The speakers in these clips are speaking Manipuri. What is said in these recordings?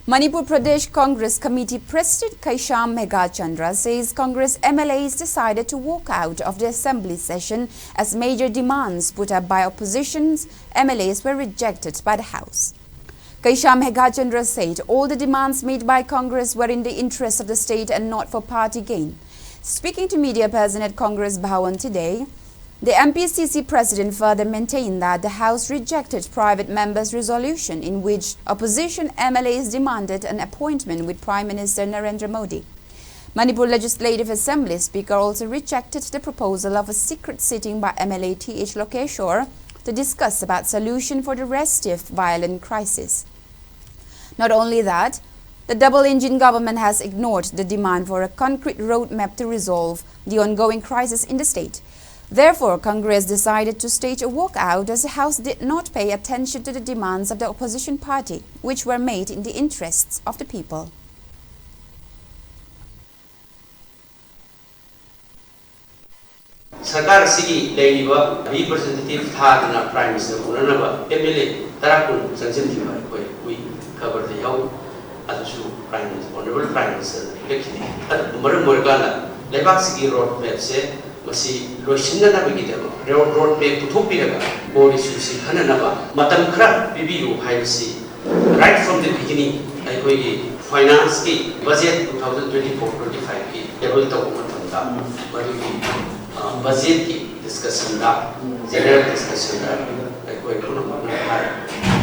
Manipur Pradesh Congress Committee President Kaisham Meghachandra says Congress MLAs decided to walk out of the assembly session as major demands put up by opposition's MLAs were rejected by the House. Kaisham Meghachandra said all the demands made by Congress were in the interest of the state and not for party gain. Speaking to media person at Congress Bhawan today, the MPCC president further maintained that the House rejected private members' resolution in which opposition MLAs demanded an appointment with Prime Minister Narendra Modi. Manipur Legislative Assembly Speaker also rejected the proposal of a secret sitting by MLA T.H. Lokeshwar to discuss about solution for the restive violent crisis. Not only that, the double-engine government has ignored the demand for a concrete roadmap to resolve the ongoing crisis in the state. Therefore, Congress decided to stage a walkout as the House did not pay attention to the demands of the opposition party, which were made in the interests of the people. Sarkar sigi leiba representative thadna Prime Minister unanaba MLA tarakun sanction thiba we cover the yaw adu Prime Minister Honorable Prime Minister election adu maram morgana lebak sigi road map se masi loishinna na bagi deba road map puthokpi daga more issues si hananaba matam khara bibiu haibsi right from the beginning ai koi finance ki budget 2024-25 ki table to matamda mari budget ki discussion da general discussion da ai koi kuna mana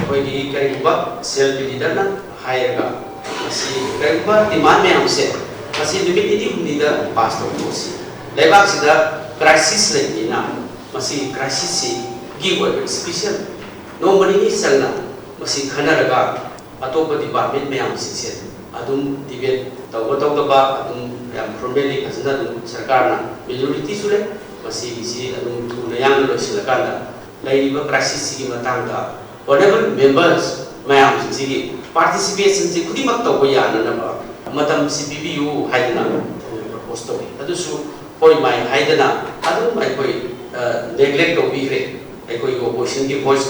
koi di kariba self leader na hire ga masi kariba demand me amse masi limit ni da pass to si lebak sida crisis like na masi crisis si give a special normally ni salna masi khana raga atopa department me am si adum debate taw ba adum yam formally asna adum sarkar na majority sule masi si adum thuna yang lo silakanda laiba crisis si matang da whatever members mayam si participation si khudimak taw yana na ba matam CPPU haidna propose to adusu koi mai haidana adu mai koi neglect to be re ai koi opposition ki voice